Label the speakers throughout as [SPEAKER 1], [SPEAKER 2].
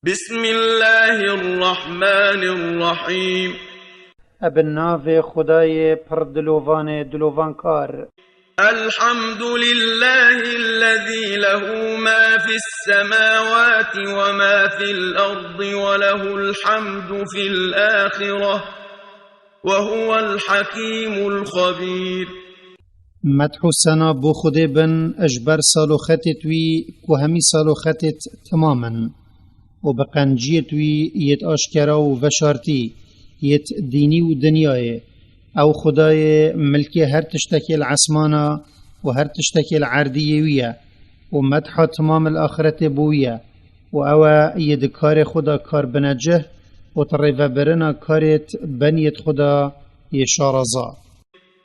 [SPEAKER 1] بسم الله الرحمن الرحيم.
[SPEAKER 2] ابن خدای پر دلوان کار.
[SPEAKER 1] الحمد لله الذي له ما في السماوات وما في الأرض وله الحمد في الآخرة وهو الحكيم الخبير.
[SPEAKER 2] مدح سنا بو خدای بن اجبر سالو خطت وی کو همی سالو خطت تماما و بقنجیت وی یت آشکرا و وشارتی یت دینی و دنیای او خدای ملکی هر تشتکی العسمانا و هر تشتکی العردیویه و مدح تمام الآخرت بویه و او ید کار خدا کار بنجه و طریف برنا کارت بنیت خدا یشارزا.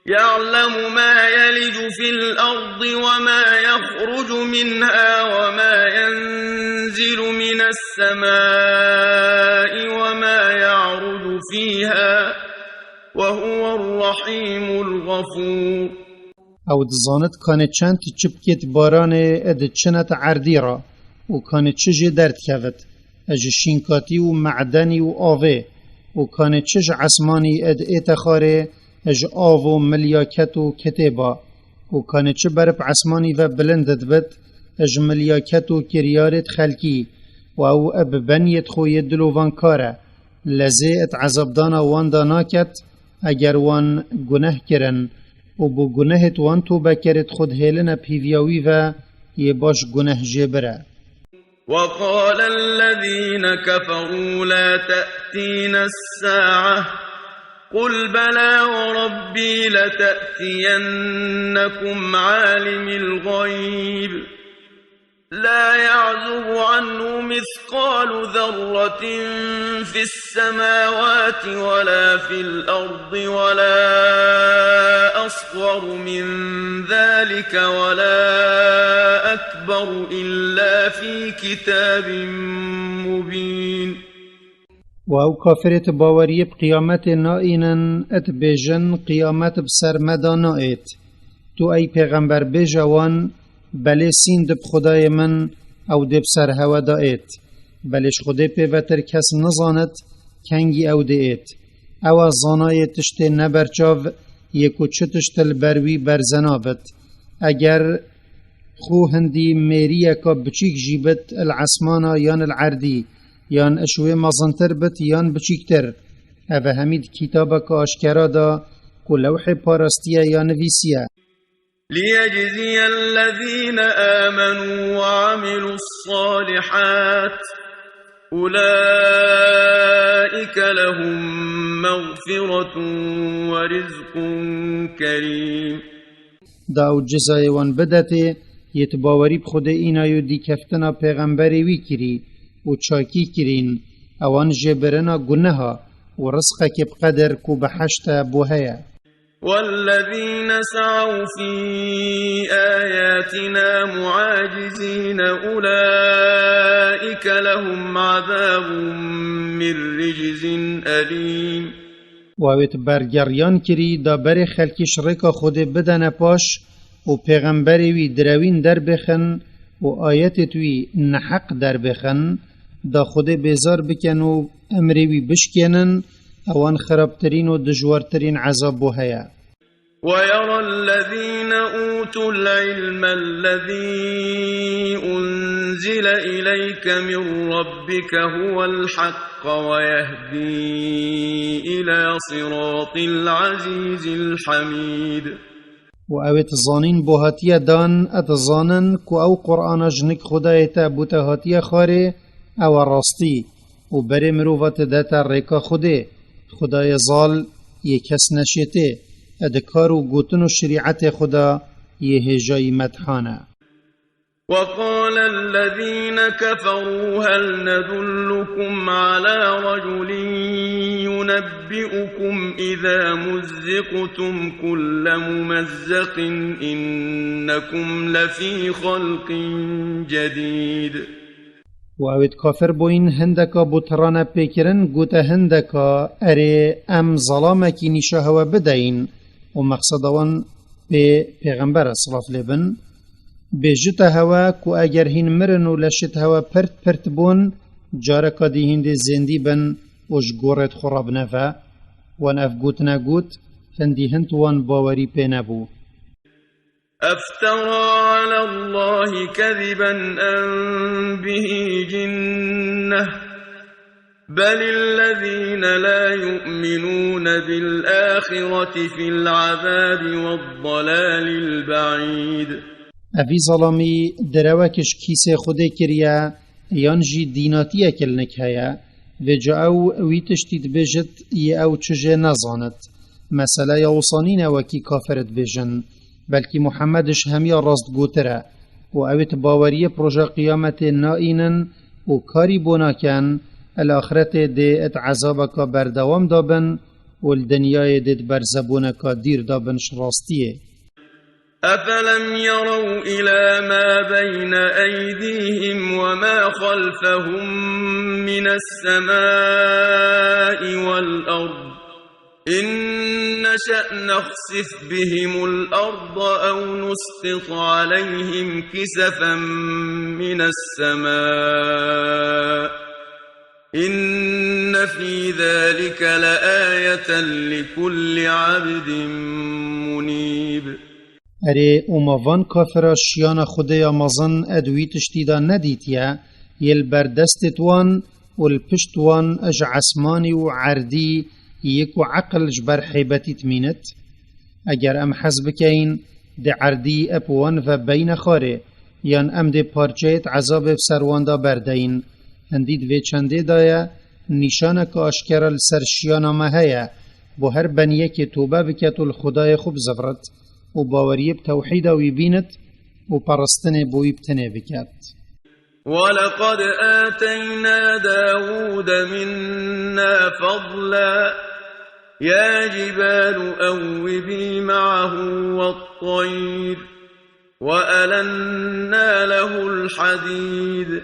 [SPEAKER 1] يعلم ما يلج في الأرض وما يخرج منها وما ينزل من السماء وما يعرج فيها وهو الرحيم الغفور.
[SPEAKER 2] او دزانت كانت چند چبكت باران اد چنت عردی را و كانت چج درد كفت اج شینکاتی و معدنی و آوه و كانت چج عسمانی اد اتخاره اج آو و ملیاکت و کتبا و کانه چه برب عسمانی و بلندت بد اج ملیاکت و کریارت خلکی و او اب بنیت خوی دلوان کاره لزیت عذابدانا وان داناکت اگر وان گناه کرن و بو گناهت وان تو بکرت خود هیلن پیویاوی و یه باش گناه جبره.
[SPEAKER 1] وقال الذين كفروا لا تأتينا الساعة قل بلى وربي لتأتينكم عالم الغيب لا يعزب عنه مثقال ذرة في السماوات ولا في الأرض ولا أصغر من ذلك ولا أكبر إلا في كتاب مبين.
[SPEAKER 2] و او کافرت باوری بقیامت نائینن ات بیجن قیامت بسر مدا نائیت تو ای پیغمبر بیجوان بله سین دب خدای من او دب سر هوا دائیت بلش خدای پیوتر کس نزاند کنگی او دائیت او زانای تشت نبرچاو یکو چه تشت البروی برزنابت اگر خو هندی میریه که بچیک جیبت العسمانا یان العردی یان اشوه مازنتر بت یان بچیکتر اوه همید کتابه که آشکرا دا که لوح پارستیه یا نویسیه
[SPEAKER 1] ليجزي الذين آمنوا وعملوا الصالحات أولئك لهم مغفرة ورزق كريم.
[SPEAKER 2] دا او جزای وان بدته یتباوری بخود اینایو دی کفتنا پیغمبری وی کری و چاکی کرین اوان جبرنا گنها و رزقك بقدر کو بحشت بوهیا.
[SPEAKER 1] والذين سعوا في آياتنا معاجزين أولئك لهم عذاب من رجز أليم.
[SPEAKER 2] وویت برگریان کری دا بر خلکی شرک خود بدن پاش و پیغمبری وی دروین در بخن و آیت توی نحق در بخن دا خود بیزار بکن و امری وی بشکنن اوان خرابترین و دجوارترین عذاب بوهیا.
[SPEAKER 1] ويرى الذين أوتوا العلم الذي أنزل إليك من ربك هو الحق ويهدي إلى صراط العزيز الحميد.
[SPEAKER 2] و اوت زانین بوهاتیه دان ات زانن کو او قرآن جنک خدایتا بوتهاتیه خاره او راستی و بری مروفات داتا ریکا خوده خدای زال یه کس نشیته ادکار و گوتن و شریعت خدا یه هجای مدحانه.
[SPEAKER 1] وقال الذين كفروا هل ندلكم على رجل ينبئكم إذا مزقتم كل ممزق إنكم لفي خلق جديد.
[SPEAKER 2] و اوید کافر بوین هندکا بوترانه پیکرن گوته هندکا اره ام ظلامکی نشاهوا بدهین و مقصدوان به پیغمبر صلاف لبن بجت هوا کو اگر هین مرن و لشت هوا پرت بون جاركا دي هند زندي بن وش گورت خراب نفا وان افگوت نگوت هندي هنتوان باوري بينابو.
[SPEAKER 1] أفترى على الله كذبا أم به جنة بل الذين لا يؤمنون بالآخرة في العذاب والضلال البعيد.
[SPEAKER 2] أفي ظلامي دروكش كيسي خودي كريا يانجي ديناتيا كلنك هيا وجاو ويتشتيد بجت يأو تشجي نزانت مثلا يوصانين وكي كافرت بجن بلكي محمدش هميا راست قوتره و اوت باوريه پروژه قیامت نائینن و کاری بوناکن الاخرت ده ات عذابکا بردوام دابن و الدنیای ده برزبونکا دیر دابنش راستیه.
[SPEAKER 1] أفلم يروا إلى ما بين أيديهم وما خلفهم من السماء والأرض إن نشأ نخسف بهم الأرض أو نسقط عليهم كسفا من السماء إن في ذلك لآية لكل عبد منيب.
[SPEAKER 2] اره اوموان کافر شیان خدای مزن ادوی تشتیدا ندیتیا یل بردستتوان و الپشتوان اج عسمانی و عردی یکو عقل جبر حیبتی تمینت اگر ام حزبکین ده عردی اپوان و بین خاره یان ام ده پارچهت عذاب بسروان دا بردین هندید و چنده دایا نشانک آشکرال سرشیانا مهیا بو هر بنیه که توبه بکت الخدای خوب زفرت و باوریه بتوحید و بینت و پرستن بوی بتنه بکت.
[SPEAKER 1] ولقد آتينا داود منا فضلا يا جبال أوبي معه والطير وألنا له الحديد.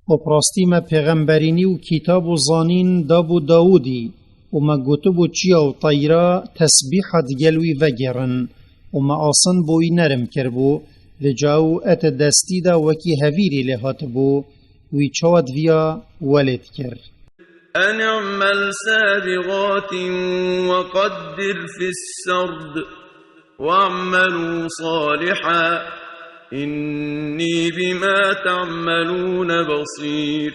[SPEAKER 2] و پراستی ما پیغمبرینی و کتاب و زانین دابو داودی و ما گوتبو چیا و طیرا تسبیحات گلوی وگرن و ما آسان بوی نرم کربو و جاو ات دستی دا وکی هویری لحات بو وی چواد ویا ولد کر.
[SPEAKER 1] أن اعمل سابغات وقدر في السرد واعملوا صالحا إني بما تعملون بصير.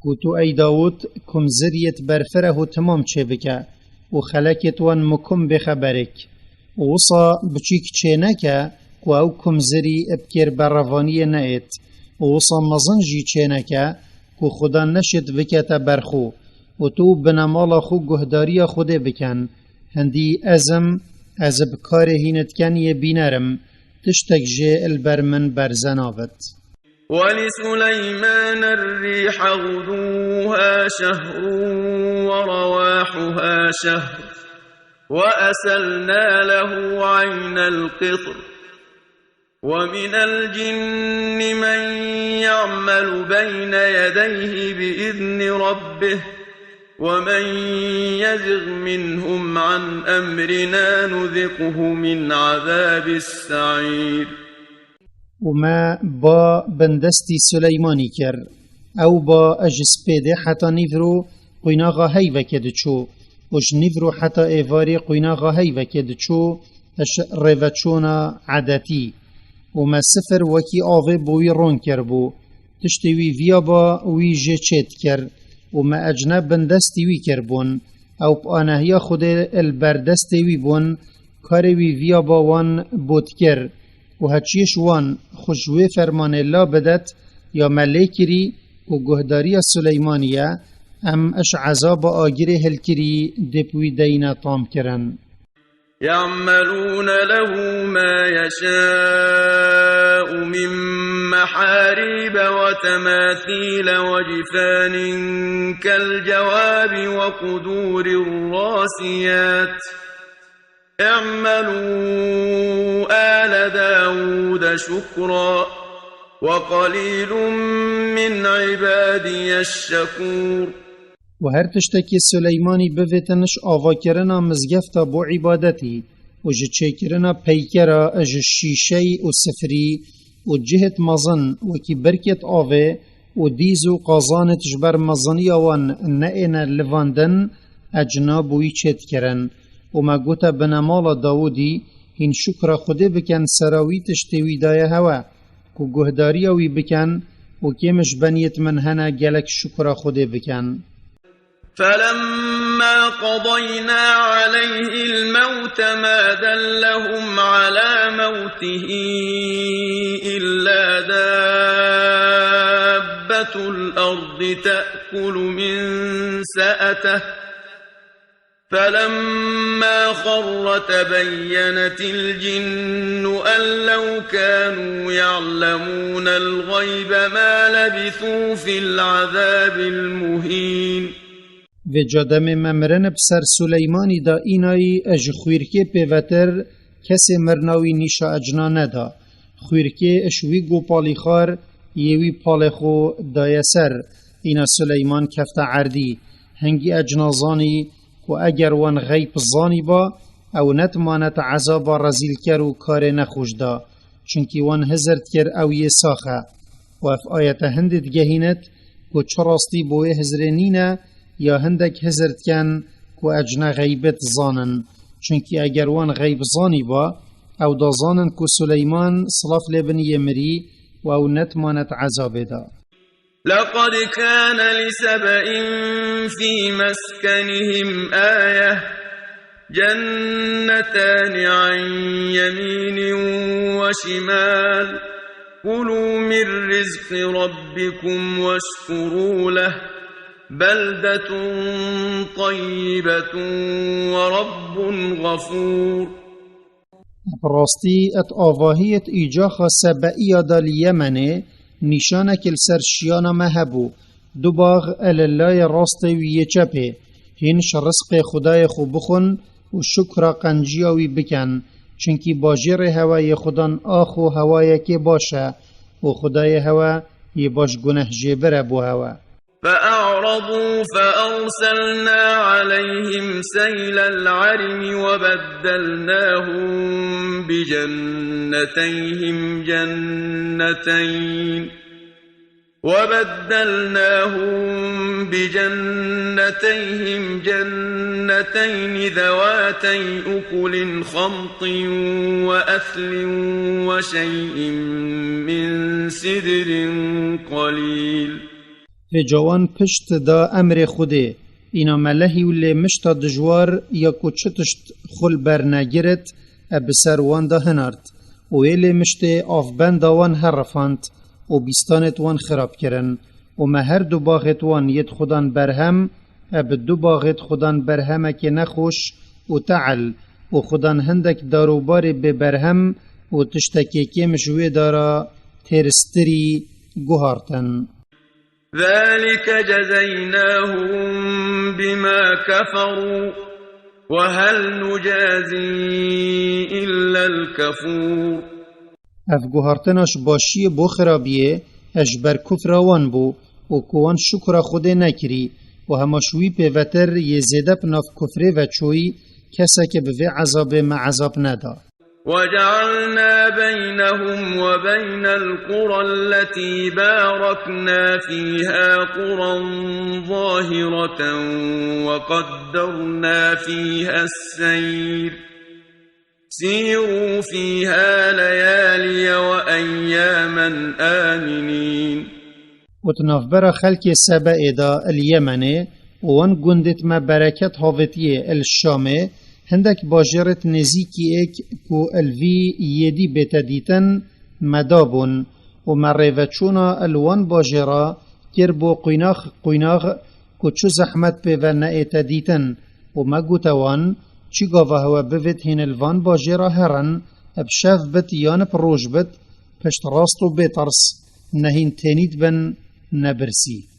[SPEAKER 2] كوتو أي داود كم زريت برفره تمام چه بكا و خلقت وان مكم بخبرك وصا بچيك چه نكا و او كم زري ابكر برفاني نايت وصا مزنجي چه نكا کو خدا نشد وکتا برخو و تو بنمالا خو گهداری خود بکن هندی ازم از بکار هینت کن یه بینرم تشتک جه البرمن برزناوت.
[SPEAKER 1] ولسليمان الريح غدوها شهر ورواحها شهر وأسلنا له عين القطر ومن الجن من يعمل بين يديه بإذن ربه ومن يزغ منهم عن أمرنا نذقه من عذاب السعير.
[SPEAKER 2] وما با بندستی سلیمانی کر او با اجس پیده حتا نیفرو قویناغا هی وکد چو اج نیفرو حتا ایواری قویناغا هی وکد چو اش روچونا عدتی وما سفر وكي آوه بوي رون كر بو تشتوي ويا با وي جه چت كر وما اجنب بندستي وي كر بون او بانهيا خود البردستي وي بون كاروي ويا با وان بود كر وهچيش وان خوشوه فرمان الله بدت يا ملكري وگهداري سليمانية ام اش عذاب آگره هلكري دبوي دينا طام كرن.
[SPEAKER 1] يعملون له ما يشاء من محاريب وتماثيل وجفان كالجواب وقدور الراسيات اعملوا آل داود شكرا وقليل من عبادي الشكور.
[SPEAKER 2] و هر تشتکی سلیمانی بویتنش آوا کرنا مزگفتا بو عبادتی و جه کرنا پیکرا اج شیشی و سفری و جهت مزن و کی برکت آوه و دیزو قازانت جبر مزنی وان نئنا لواندن اجنابوی چید کرن و ما گوتا بنامال داودی هین شکر خوده بکن سراوی تشتوی دایه هوا و گهداری وی بکن و کمش بنیت من هنه گلک شکر خوده بکن.
[SPEAKER 1] فلما قضينا عليه الموت ما دلهم على موته إلا دابة الأرض تأكل من سأته فلما خر تبينت الجن أن لو كانوا يعلمون الغيب ما لبثوا في العذاب المهين.
[SPEAKER 2] و جادم ممرن بسر سلیمانی دا اینایی اج خویرکی پیوتر کسی مرناوی نیشا اجنا ندا. خویرکی اشوی گو پالیخار یوی پالخو دای سر اینا سلیمان کفت عردی هنگی اجنازانی و اگر وان غیب زانی با او نتمانت عذاب رزیل کر و کار نخوش دا چونکی وان هزرد کر او یه ساخه و اف آیت هندت گهینت که چراستی بوی هزرینینه یا هندک هزرد کن که اجنا غیبت زانن چونکی اگر وان غیب زانی با او دا زانن که سلیمان صلاف لبن یمری و او نتمانت عذاب دا.
[SPEAKER 1] لقد كان لسبإ في مسكنهم آية جنتان عن يمين وشمال كلوا من رزق ربكم واشكروا له بلدة طيبة ورب غفور.
[SPEAKER 2] براستی ات آواهیت ایجاخا سبعی دال یمنه نشانه کل سرشیانا مهبو دو باغ الالای راست ویه چپه هینش رزق خدای خو بخون و شکر قنجیاوی بکن چونکی باجر هوای خودان آخو هوای که باشه و خدای هوا یه باش گنه جبره بو هوا.
[SPEAKER 1] فأعرضوا فأرسلنا عليهم سيل العرم وبدلناهم بجنتيهم جنتين ذواتي أكل خمط وأثل وشيء من سدر قليل.
[SPEAKER 2] جوان پشت دا امر خوده اینا ملهی ولی مشتا دجوار یا کچتشت خل برنگرد بسر وان دا هنارد و ویلی مشت آفبند وان هرفاند و بیستانت وان خراب کرن و مهر دو باغت وان ید خودان برهم دو باغت خودان برهمه که نخوش و تعل و خودان هندک داروبار ببرهم و تشتکی که مشوی دارا ترستری گوهارتن.
[SPEAKER 1] ذلك جزيناهم بما كفروا وهل نجازي إلا الكفور.
[SPEAKER 2] افگوهارتناش باشی بو خرابیه اجبر کفر وان بو و کوان شکر خود نکری و هماشوی پیوتر یزیده پناف کفره و چوی کسا که به عذاب ما عذاب ندا.
[SPEAKER 1] وجعلنا بينهم وبين القرى التي باركنا فيها قرى ظاهرة وقدرنا فيها السير سيروا فيها ليالي وأياما آمنين.
[SPEAKER 2] وتنافبر خلق سبع دا اليمن وان قندت ما بركت هافتيه الشامه هندک باجرت نزیکی ایک کو الوی یدی بتدیتن مدابون و مریوچونا الوان باجرا کربو قیناغ کو چو زحمت به و نئتدیتن و مگوتوان چی گاوه هوا بوید هین الوان باجرا هرن ابشف بت یان پروش بت پشت راست و بترس نهین تنید بن نبرسی.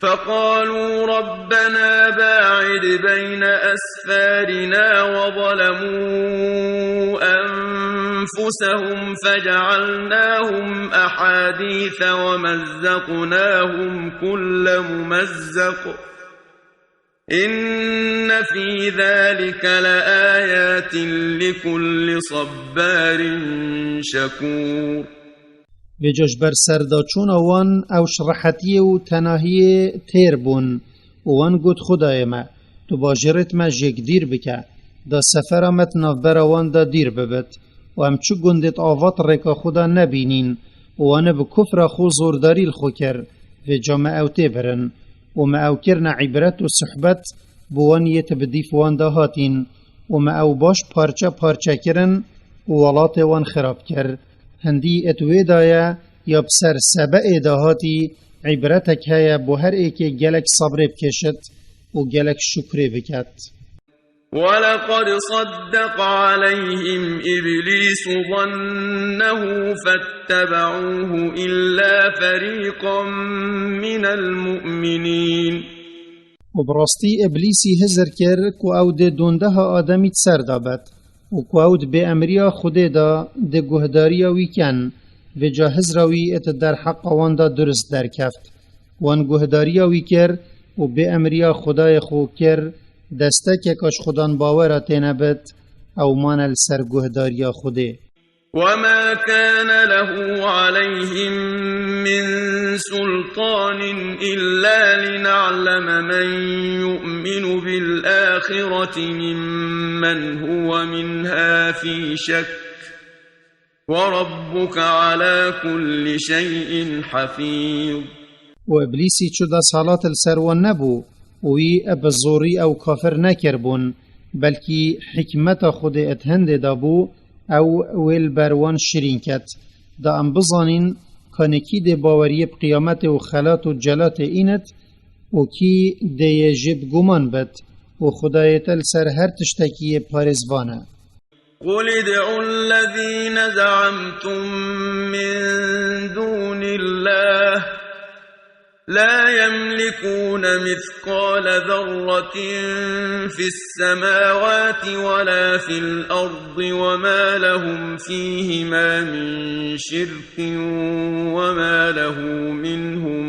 [SPEAKER 1] فقالوا ربنا باعد بين أسفارنا وظلموا أنفسهم فجعلناهم أحاديث ومزقناهم كل ممزق إن في ذلك لآيات لكل صبار شكور.
[SPEAKER 2] بجاش بر سرداچون وان او شرحتی و تناهی تیر بون وان گود خدای ما تو باجرت ما جگ دیر بکه دا سفرمت نافبر وان دا دیر ببت و هم چو گندت آوات رکا خدا نبینین وان بکفر خو زورداری الخو کر و جامع او تبرن و ما او کرن عبرت و صحبت بوان یتبدیف وان دا هاتین و ما او باش پارچه پارچه کرن و ولات وان خراب کر هندی اتوی دایا یا بسر سبع داهاتی عبرتک هیا بو هر ایک گلک صبر بکشت و گلک شکر بکت.
[SPEAKER 1] ولقد صدق عليهم إبليس ظنه فاتبعوه إلا فريقا من المؤمنين.
[SPEAKER 2] و براستی ابلیسی هزر کر کو او ده دوندها آدمیت سر دابد و کو او ده به امریا خوده دا ده گهداریا ویکن و جا هزراوی ات در حق وان دا درست در کفت وان گهداریا ویکر و به امریا خدای خو کر دسته که کاش خدان باورات نبت او مان السر گهداریا خوده.
[SPEAKER 1] وما كان له عليهم من سلطان إلا لنعلم من يؤمن بالآخرة ممن هو منها في شك وربك على كل شيء حفيظ.
[SPEAKER 2] و ابلیسی چو دا صالات السروان نبو وی اب الزوری او کافر نکربون بلکی حکمت خود اتهند دابو او ویل بروان شرین کت دا ام بزانین کانکی ده باوری بقیامت و خلات و جلات اینت و کی ده جب گمان بد و خدایت السر هر تشتکی پارزبانه.
[SPEAKER 1] قل ادعوا الذين زعمتم من دون الله لا يملكون مثقال ذرة في السماوات ولا في الأرض وما لهم فيهما من شرك وما له منهم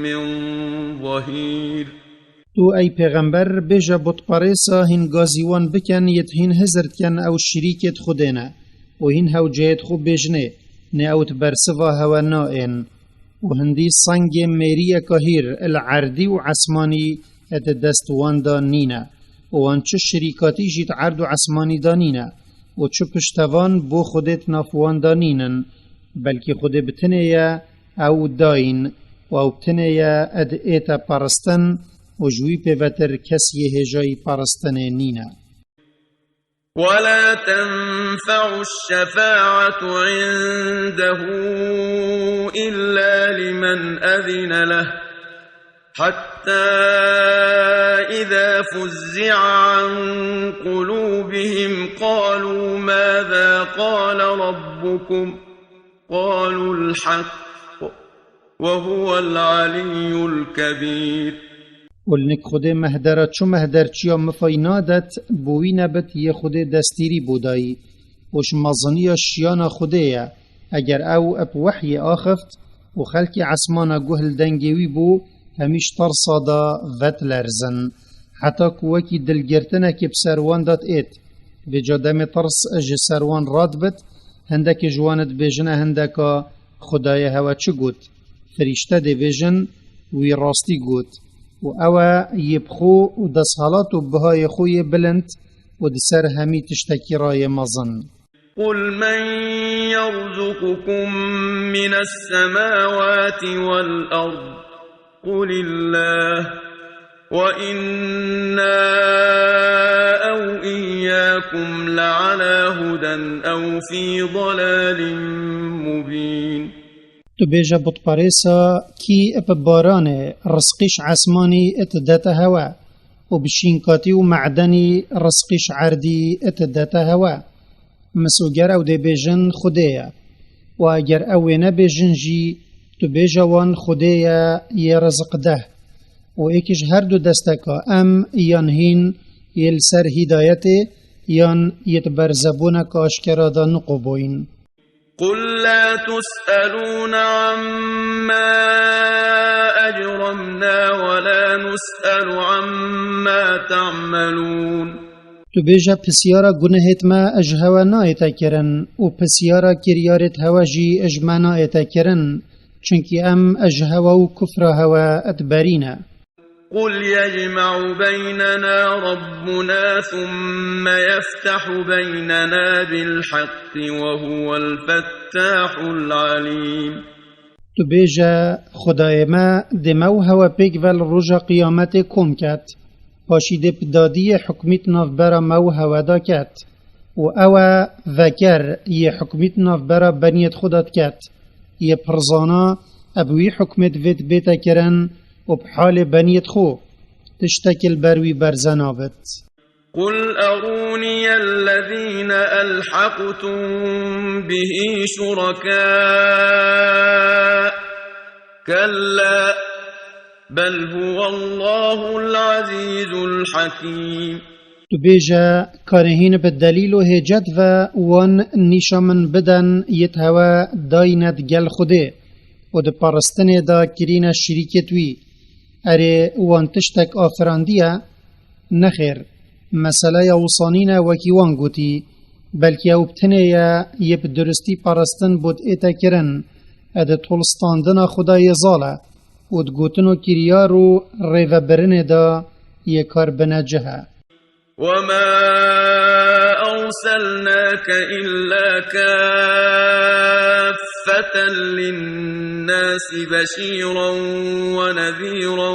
[SPEAKER 1] من ظهير.
[SPEAKER 2] تو ای پیغمبر بجا بوت پاریسا هین گازیوان بکن یت هین هزرد کن او شریکت خودینا و هین هاو جایت خوب بجنه نه اوت برسوا هوا نائن و هندی سنگ میری کهیر العردی و عسمانی ات دست وان دا نینا و وان چه شریکاتی جیت عرد و عسمانی دا نینا و چه پشتوان بو خودت نافوان دا نینن بلکه خود بتنه یا او داین و او بتنه یا اد ایتا پرستن و جوی پیوتر کسی هجای پرستن نینا.
[SPEAKER 1] ولا تنفع الشفاعة عنده إلا لمن أذن له حتى إذا فزع عن قلوبهم قالوا ماذا قال ربكم قالوا الحق وهو العلي الكبير.
[SPEAKER 2] ولنک خود مهدرات چو مهدرچیا مفاینادت بوی نبت یه خود دستیری بودایی وش مظنی شیانا خوده اگر او اب وحی آخفت و خلکی عسمانا گهل دنگوی بو همیش ترصادا وط لرزن حتی کوکی دلگرتنه که بسروان داد ایت بجا دم ترس اج سروان راد بت هندک جوانت بیجنه هندکا خدای هوا چو گوت فرشته دی بیجن وی راستی گوت و او یبخو و دسالات و بهای خوی بلند و دسر همی تشتکی رای مزن.
[SPEAKER 1] قل من يرزقكم من السماوات والأرض قل الله وإنا أو إياكم لعلى هدى أو في ضلال مبين.
[SPEAKER 2] تو بیجا بود پاریسا کی اپ بارانه رزقش عسمانی اتدات هوا و بشینکاتی و معدنی رزقش عردی اتدات هوا مسوگر او دی بیجن خودیا و اگر او نبیجن جی تو بیجا وان خودیا یه رزق ده و ایکش هر دو دستکا ام یان هین یل سر هدایته یان یتبر زبونک آشکرادا نقبوین.
[SPEAKER 1] قل لا تسألون عما أجرمنا ولا نسأل عما تعملون.
[SPEAKER 2] تو بیجا پسیارا گناهت ما اجهوا نایتا کرن و پسیارا کریارت هوا جی اجما نایتا کرن چنکی ام اجهوا و کفر هوا اتبارینا.
[SPEAKER 1] قل يجمع بيننا ربنا ثم يفتح بيننا بالحق وهو الفتاح العليم.
[SPEAKER 2] تو بیجا خدای ما دمو هوا پیگ ول رجا قیامت کم کت پاشی دپدادی حکمیت ناف برا مو هوا دا کت و او ذکر یه حکمیت ناف برا بنیت خودت کت یه پرزانا ابوی حکمت وید بیتا کرن و بحال بنیت خو تشتکل بروی برزنابت.
[SPEAKER 1] قل أروني الذين ألحقتم به شركاء كلا بل هو الله العزيز الحكيم.
[SPEAKER 2] تو بیجا کارهین بالدلیل و هجت و وان نیشامن بدن یتهوا داینت گل خوده و ده پرستن دا کرین شریکت وی اره وان تشتک آفراندیه نخیر مسئله یوصانین وکی وان گوتی بلکه او بتنه یه بدرستی پرستن بود ایتا کرن اده طولستاندن خدای زاله و ده گوتن و کریا رو ریو برن دا یه کار بنجهه.
[SPEAKER 1] وما أرسلناك إلا كافة للناس بشيرا ونذيرا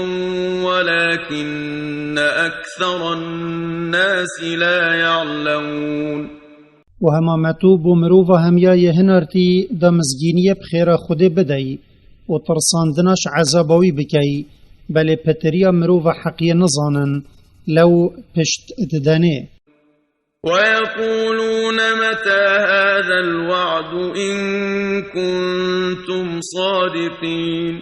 [SPEAKER 1] ولكن أكثر الناس لا يعلمون.
[SPEAKER 2] وهما متوب ومروفا هميا يهنرتي دا مزگينية بخير خود بدأي وترساندناش عذابوي بكي بل پتريا مروفا حقية نظانا لو پشت اتداني.
[SPEAKER 1] ويقولون متى هذا الوعد إن كنتم صادقين.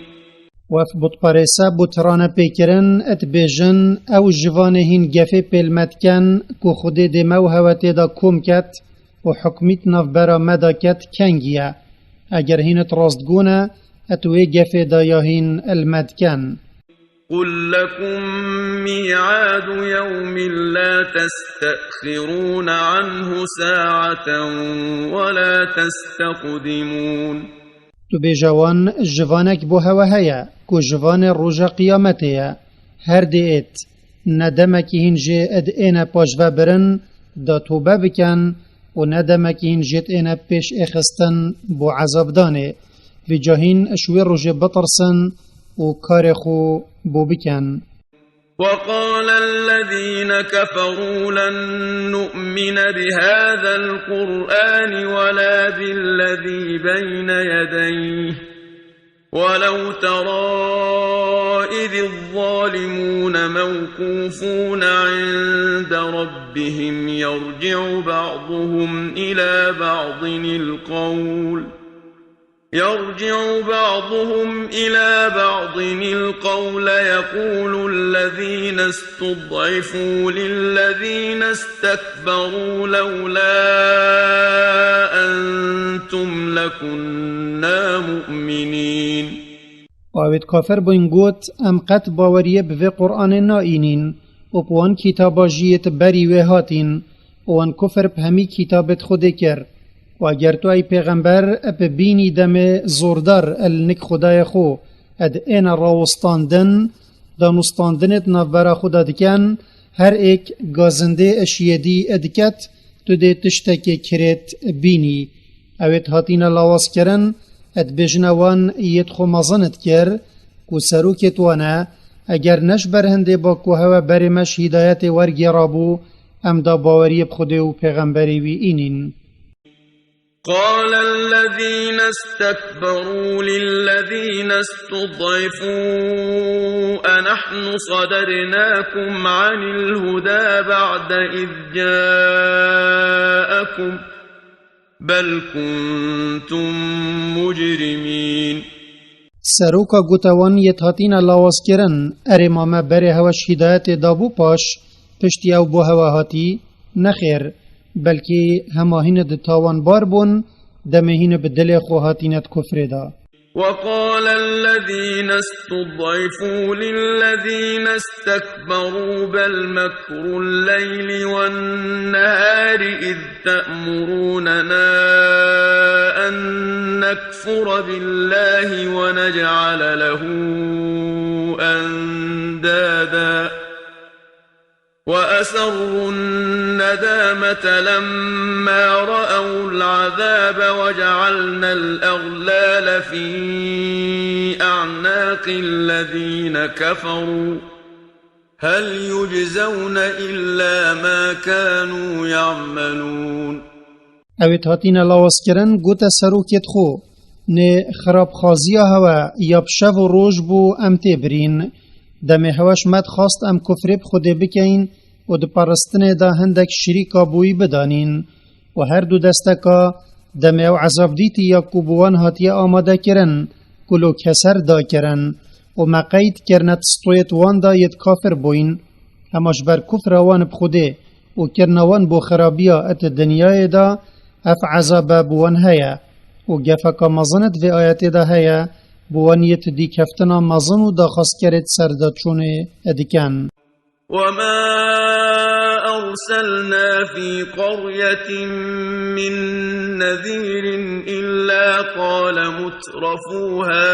[SPEAKER 2] وفبط پاريسا بطرانا بيكرن اتبيجن او جوانهين گفه پلمتكن كو خود دمو هوته دا كوم كت و حكمت نفبرا مدا كت كنگيا اگر هينت راستگونه اتوه گفه دا ياهين المدكن.
[SPEAKER 1] قل لكم ميعاد يوم لا تستأخرون عنه ساعة ولا تستقدمون.
[SPEAKER 2] تو بجوان جوانك بو هوا هيا كو جوان روجا قيامتيا هر ديت ندمك هنجي اد اينا پاجوا برن دا توبه بكن و ندمك هنجيت اينا پیش اخستن بو عذاب دانه في جاهين اشوي روجي بطرسن و كارخو بو بكن.
[SPEAKER 1] وقال الذين كفروا لن نؤمن بهذا القرآن ولا بالذي بين يديه ولو ترى إذ الظالمون موقوفون عند ربهم يرجع بعضهم إلى بعض القول يقول الذين استضعفوا للذين استكبروا لولا أنتم لكنا مؤمنين.
[SPEAKER 2] وعوید کافر بوین گوت ام قط باوریه به قرآن نائینین و بوان کتابا جیت بری و هاتین وان کفر بهمی کتابت خود کر و اگر تو ای پیغمبر ببینی دم زوردار النک خدای خو اد این راوستاندن دانستاندنت نوبرا خدا دکن هر ایک گازنده اشیدی ادکت تو ده تشتک کرت بینی اوید هاتین لاواز کرن اد بجنوان یت خو مزنت کر کو سروکت وانا اگر نش برهنده با کو هوا برمش هدایت ورگی رابو ام دا باوری بخوده و پیغمبری وی اینین.
[SPEAKER 1] قال الذين استكبروا للذين استضعفوا أنحن صدرناكم عن الهدى بعد إذ جاءكم بل كنتم مجرمين.
[SPEAKER 2] سروکا گوتوان یتاتین لاواز کرن اره ماما بره هواش هدایت دابو پاش پشتی او بو هوا هاتی نخیر بلکه هماهین د تاوان بار بون دمهین به دل خو هاتینت کفر دا.
[SPEAKER 1] وقال الذين استضعفوا للذين استكبروا بل مكر الليل والنهار إذ تأمروننا أن نكفر بالله ونجعل له أندادا وأسروا الندامة لما رأوا العذاب وجعلنا الأغلال في أعناق الذين كفروا هل يجزون إلا ما كانوا يعملون.
[SPEAKER 2] اوید هاتین لاواز کرن گوتا سروکت خو نه خراب خازیا هوا یا بشو و روش بو ام تبرین دم هواش مد خواست ام کفرب خوده بکین و دو پرستنه دا هندک شریکا بوی بدانین و هر دو دستکا دم او عذاب دیتی یا کوبوان هاتی آماده کرن کلو کسر دا کرن و مقید کرنت ستویت وان دا ید کافر بوین هماش بر کفر وان بخوده و کرنوان بو خرابیا ات دنیای دا اف عذاب بوان هیا و گفکا مزنت و آیت دا هیا بوانیت دی کفتنا مزن و دا خاص کرد سرداد چونه ادکن.
[SPEAKER 1] وما أرسلنا في قرية من نذير إلا قال مترفوها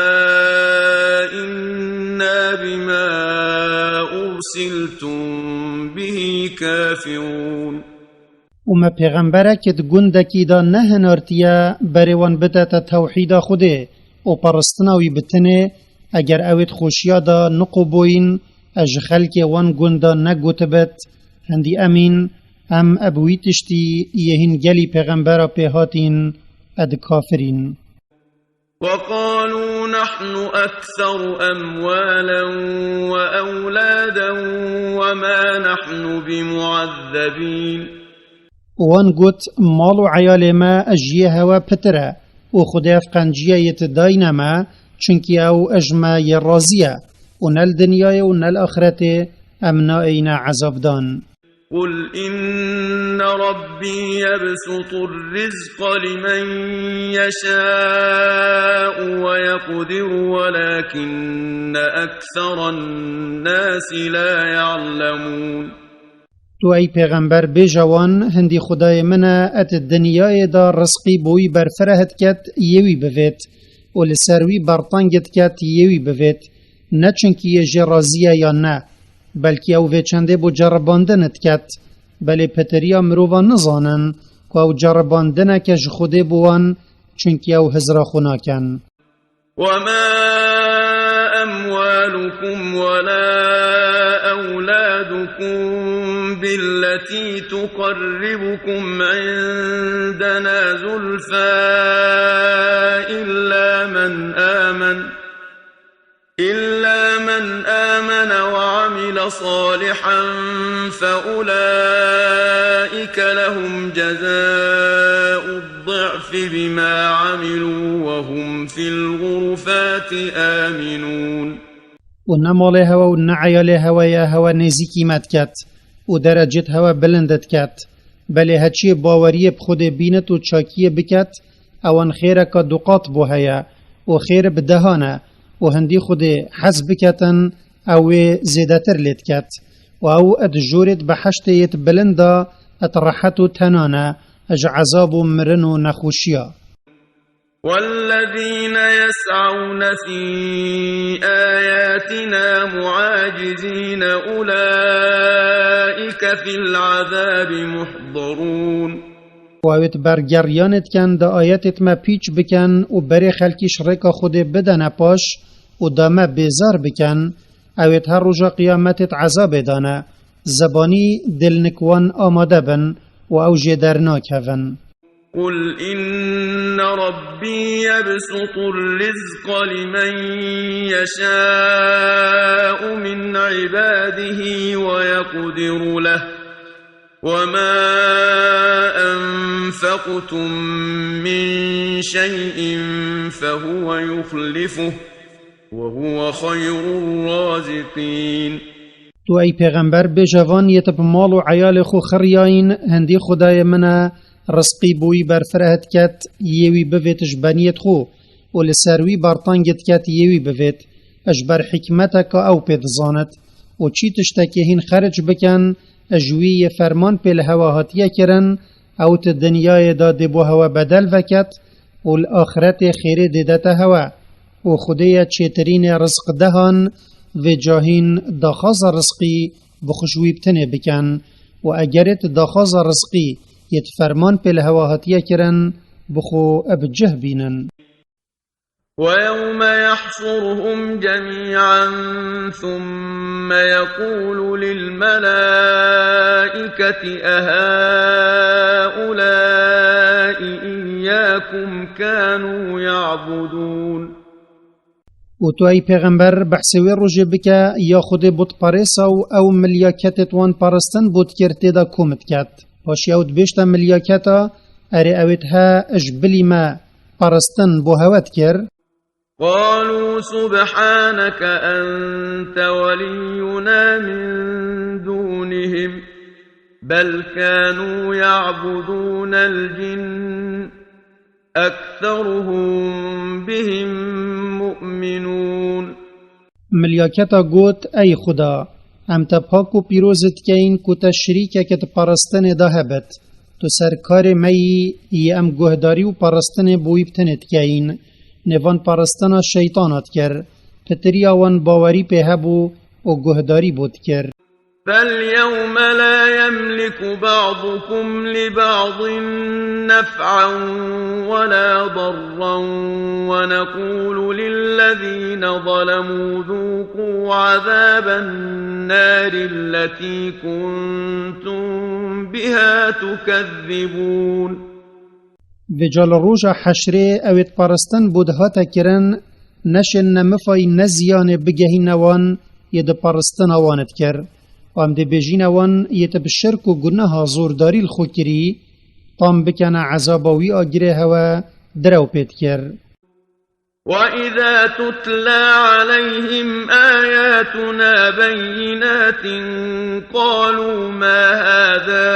[SPEAKER 1] إنا بما أرسلتم به كافرون.
[SPEAKER 2] وما پیغمبرکت گندکی دا نهنارتیا بریوان بدت توحید خوده و پرستناوی بتنه اگر اوید خوشیا دا نقبوین اج خلق وان گندا نگوتبت هندی امین ام ابویتشتی یهین گلی پیغمبر پیهاتین اد کافرین.
[SPEAKER 1] وقالوا نحن أكثر أموالا وأولادا وما نحن بمعذبين.
[SPEAKER 2] وان گوت مال و عیال ما اجیه هوا پتره و خدا افقنجیه یت داینما چونکی او اجما یرازیه و نل دنیای و نل آخرته امنائین عذاب دان.
[SPEAKER 1] قل إن ربي يبسط الرزق لمن يشاء ويقدر ولكن أكثر الناس لا يعلمون.
[SPEAKER 2] تو ای پیغمبر بجوان هندی خدای منه ات دنیای دا رزقی بوی برفرهت کت یوی بوید و لسروی برطنگت کت یوی بوید نه چنکی یه جرازیه یا نه بلکه او وچنده بو جرباندنت کت بله پتریا مروفا نزانن که او جرباندنه کش خوده بوان چنکی او هزرا خوناکن.
[SPEAKER 1] وما أموالكم ولا أولادكم بالتي تقربكم عندنا زلفى إلا من آمن وعمل صالحا فأولئك لهم جزاء الضعف بما عملوا وهم في الغرفات آمنون.
[SPEAKER 2] و نماله هوا و نعیاله هوا یا هوا نزیکی مد کت و درجت هوا بلندت کت بله هچی باوری بخود بینت و چاکی بکت اوان خیره که دقات بو هیا و خیر بدهانه و هندی خود حز بکتن او زیدتر لید کت و او ادجورت بحشتیت بلنده اترحت و تنانه اج عذاب و مرن و نخوشیا.
[SPEAKER 1] والذين يسعون في آياتنا معاجزين أولئك في العذاب محضرون.
[SPEAKER 2] وایت برگریانت کن دا آیتت ما پیچ بکن و بری خلکیش رکا خود بدن پاش و دامه بیزار بکن اویت هر روژا قیامتت عذاب دانه زبانی دلنکوان آماده بن و او جدرناک هفن.
[SPEAKER 1] قل إن ربي يبسط الرزق لمن يشاء من عباده ويقدر له وما أنفقتم من شيء فهو يخلفه وهو خير الرازقين.
[SPEAKER 2] تو ای پیغمبر بجوان یتب مال و عیال خو خریاین هندی خدای منه رزقی بوی برفرهت کت یوی بویتش بنیت خو و لسروی برطانگت کت یوی بوید اجبر حکمتک او پید زاند و چی تشتکی هین خرج بکن اجوی فرمان پیل هوا هاتیه کرن او ت دنیای داده بو هوا بدل وکت و الاخرت خیره دیدتا هوا و خودی چیترین رزق دهان و جاهین داخاز رزقی بخشوی بتنه بکن و اگرت داخاز رزقی یت فرمان پیل هوا هاتیه کرن بخو ابجه بینن.
[SPEAKER 1] ويوم يحشرهم جميعا ثم يقول للملائكة أهؤلاء إياكم كانوا يعبدون.
[SPEAKER 2] و تو ای پیغمبر بحثوی روژه بکه یا خود بود پارسا او ملیاکتت وان پارستن بود کرده دا کومت کت پاش یاود بیشتا ملیاکتا اری اوید ها اجبلی ما پارستن بو هوت کر
[SPEAKER 1] قالوا سبحانك أنت ولينا من دونهم بل كانوا يعبدون الجن أكثرهم بهم مؤمنون.
[SPEAKER 2] ملیاکتا گوت ای خدا ام تا پاکو پیروزت که این کو تشریکه که پرستن دا هبت تو سرکار مئی ی ام گهداری و پرستن بویبتنت که این نوان پرستن شیطانات کر پتری آوان باوری په هبو و گهداری بود کر.
[SPEAKER 1] فاليوم لا يملك بعضكم لبعض نفعا ولا ضرا ونقول للذين ظلموا ذوقوا عذاب النار التي كنتم بها تكذبون.
[SPEAKER 2] وجال روژا حشره اوید پرستن بودها تکرن نشن نمفای نزیان بگهی نوان ید پرستن آواند کر و ام دی بجین وان یت بشرک و گناه زورداری الخو کری طام بکن عذاباوی آگره هوا درو پید کر.
[SPEAKER 1] وَإِذَا تُتْلَى عَلَيْهِمْ آيَاتُنَا بَيِّنَاتٍ قَالُوا مَا هَذَا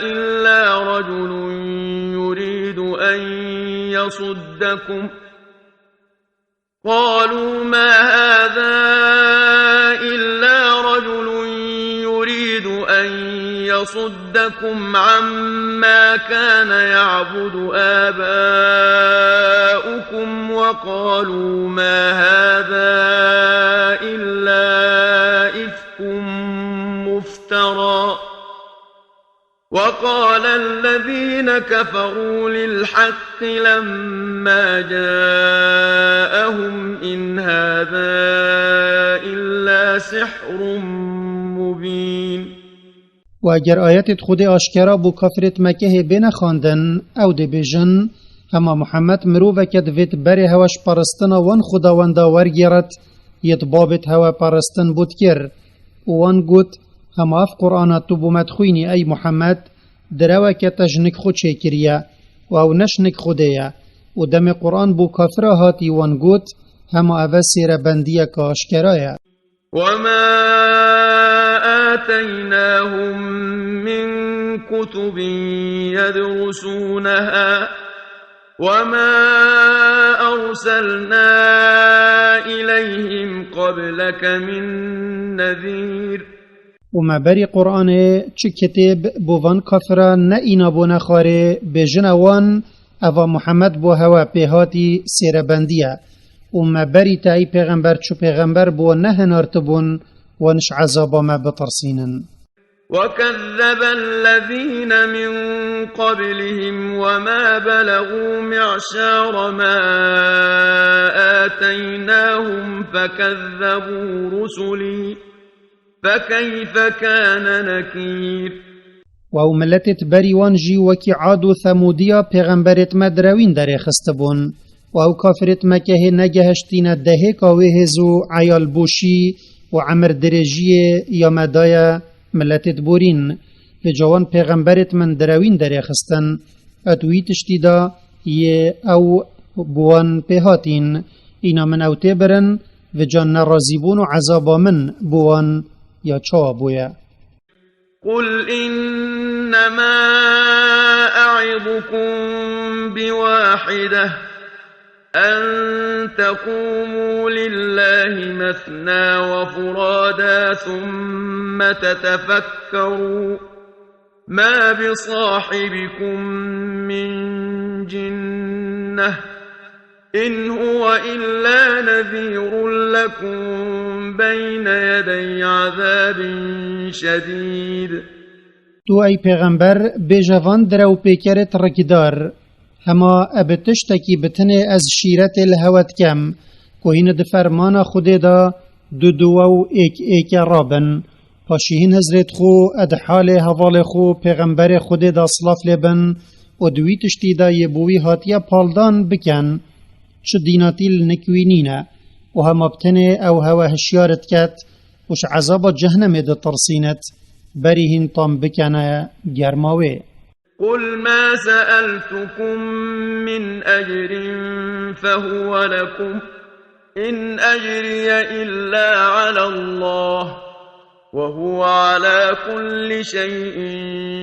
[SPEAKER 1] إِلَّا رَجُلٌ يُرِيدُ أَن يَصُدَّكُمْ عما كان يعبد آباؤكم وقالوا ما هذا إلا إفك مفترى وقال الذين كفروا للحق لما جاءهم إن هذا إلا سحر مبين.
[SPEAKER 2] و اگر آیت خود آشکارا بو کافرت مکه بنخاندن او دی بیجن اما محمد مرو وکد ویت بری هواش پرستن وان خداوندا ورگیرد یت بابت هوا پرستن بود کر وان گوت اما اف قرآن تو بو مدخوینی ای محمد دروا که تجنک خود شکریه و او نشنک خوده و دم قرآن بو کافرا هاتی وان گوت اما او سیر بندیه که آشکارایه.
[SPEAKER 1] وما آتيناهم من كتب يدرسونها وما أرسلنا إليهم قبلك من نذير.
[SPEAKER 2] وما بری قرآن چه کتاب بوان کافرا نه اینا بو نخاره بجنوان او محمد بو هوا پیهاتی سیر بندیه وما بری تایی پیغمبر چو پیغمبر بو نه هنارتبون ونش عذابا ما بطرسينا.
[SPEAKER 1] وكذب الذين من قبلهم وما بلغوا معشار ما آتيناهم فكذبوا رسلي فكيف كان نكير.
[SPEAKER 2] و ملتت بری وانجی وکی عاد و ثمودیا پیغمبرت مدروین داره خستبون و او کافرت مکه نگهشتین دهه کاوه هزو عیال بوشی و عمر درجیه یا مدایا ملتت بورین لجوان پیغمبرت من دروین داره خستن اتوی تشتیدا یه او بوان پیهاتین اینا من او تبرن و جان نرازیبون و عذابا من بوان یا چا بویا.
[SPEAKER 1] قل إنما أعظكم بواحدة أن تقوموا لله مثنى وفرادا ثم تتفكروا ما بصاحبكم من جنة إن هو إلا نذير لكم بين يدي عذاب شديد.
[SPEAKER 2] تو ای پیغمبر بیجوان درو پیکرت رکدار هما ابتشتکی بتنه از شیرت الهوت کم که این دفرمان خود دا دو و ایک رابن پاشیهین حضرت خو ادحال حوال خو پیغمبر خود دا صلاف لبن و دوی تشتی دا یبوی هاتیا پالدان بکن چه دیناتیل نکوینینه و هما بتنه او هوا هشیارت کت وش عذاب جهنم دا ترسینت بريهن طام بكنا جرماوي.
[SPEAKER 1] قل ما سألتكم من أجر فهو لكم إن أجري إلا على الله وهو على كل شيء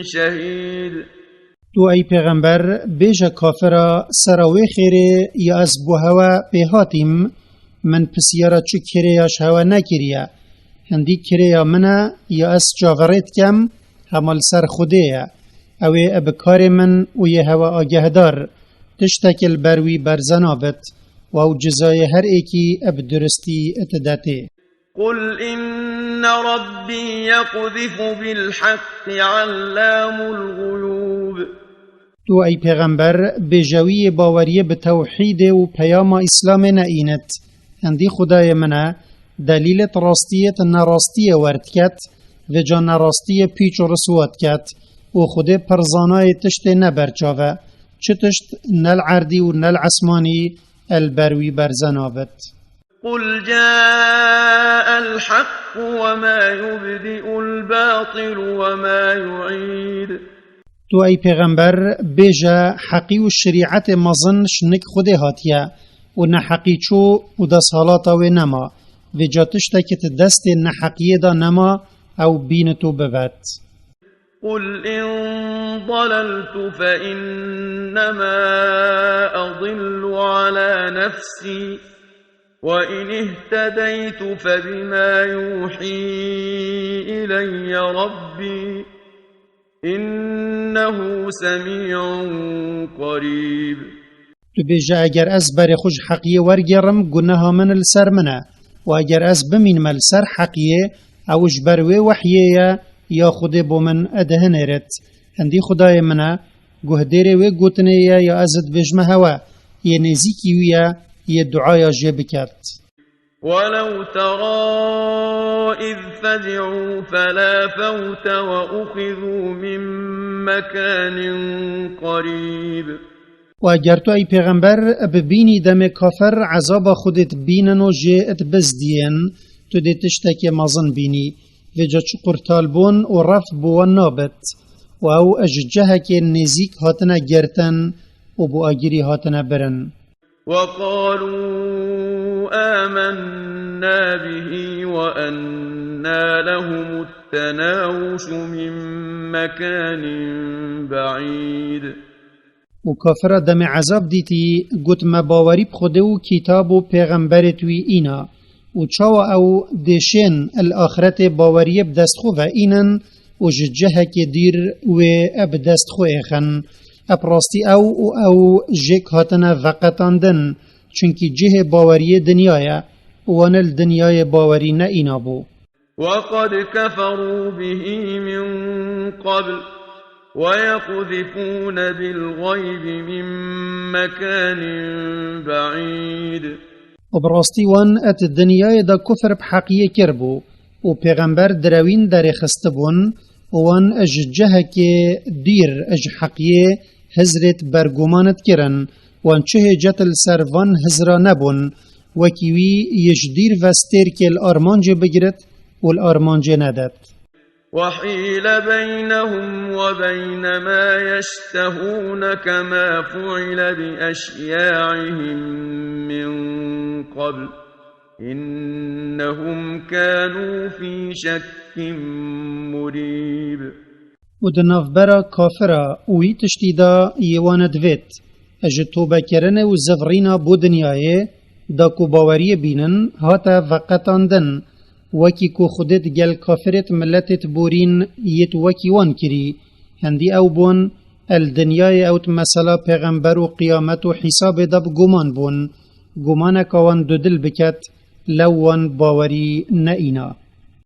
[SPEAKER 1] شهيد.
[SPEAKER 2] تو أي پیغمبر بيجا كافرا سراوي خيري يا أسبو هوا بهاتم من پسيارا چو كرياش هوا نكريا هندی کریا منه یا اس جاورت کم همال سر خوده اوی ابکار من و یه هوا آگهدار تشتکل بروی برزنابت و او جزای هر ایکی اب درستی اتداته.
[SPEAKER 1] قل إن ربي يقذف بالحق علام الغيوب.
[SPEAKER 2] تو ای پیغمبر بجوی باوریه به توحید و پیام اسلام نئینت هندی خدای منه دلیل راستیت نراستی ورد کت و جا نراستی پیچ و رسوات کت و خود پرزانای تشت نبرچاوه چه تشت نل عردی و نل عسمانی البروی برزناوت.
[SPEAKER 1] قل جاء الحق وما يبدئ الباطل وما يعيد.
[SPEAKER 2] تو ای پیغمبر بیجا حقی و شریعت مزنش نک خود هاتیه و نحقی چو و دست حالاتا و نما و جاتشتکت دست نحقیه دا نما او بینتو ببت.
[SPEAKER 1] قل إن ضللت فإنما أضل على نفسي وإن اهتديت فبما يوحي إلي ربي إنه سميع قريب.
[SPEAKER 2] تو بیجا اگر از بر خوش حقیه ورگرم گناه من السر منه و اگر از بمین مل سر حقیه اوش بروی وحیه یا خود بو من ادهنرت هندی خدای منه گهدیر و گوتنه یا ازد بجمه هوا یا نزیکی ویا یا دعایا جبکت.
[SPEAKER 1] ولو ترى إذ فزعوا فلا فوت وأخذوا من مكان قريب.
[SPEAKER 2] و اگر تو ای پیغمبر ببینی دم کافر عذاب خودت بینن و جهت بزدین تو دیتشتک مزن بینی و جا چو قرطالبون و رف بوان نابت و او اججه که نزیک هاتنا گرتن و بو آگیری هاتنا برن.
[SPEAKER 1] وقالوا آمنا به وأنا لهم التناوش من مكان بعيد.
[SPEAKER 2] و کافر دم عذاب دیتی گوت مباوری بخوده و کتاب و پیغمبر توی اینا و چاو او دشن الاخرت باوری بدست خو و اینن و ججه که دیر و ابدست خو ایخن اپراستی او جک هاتنا وقتاندن چونکی جه باوری دنیای وان الدنیای باوری نه اینا بو.
[SPEAKER 1] وقد كفروا به من قبل ويقذفون بالغيب من مكان بعيد.
[SPEAKER 2] و براستی وان ات دنیای دا کفر بحقیه کربو و پیغمبر دروین در خستبون وان اج جهه که دیر اج حقیه حضرت برگمانت کرن وان چه جتل سروان حضرا نبون وکیوی یجدیر وستیر که الارمانج بگیرد و الارمانج ندد.
[SPEAKER 1] وحيل بينهم وبين ما يشتهون كما فعل بأشياعهم من قبل إنهم كانوا في شك مريب.
[SPEAKER 2] و دناف برا کافرا اوی تشتیدا یواند وید اجد توبه کرن و زفرینا بو دنیای دا کو باوری بینن هاتا وقتاندن وکی کو خودت گل کافرت ملتت بورین یت وکی وان کری هندی او بون الدنیای اوت مثلا پیغمبر و قیامت و حساب دب گمان بون گمان کوان دو دل بکت لوان باوری نئینا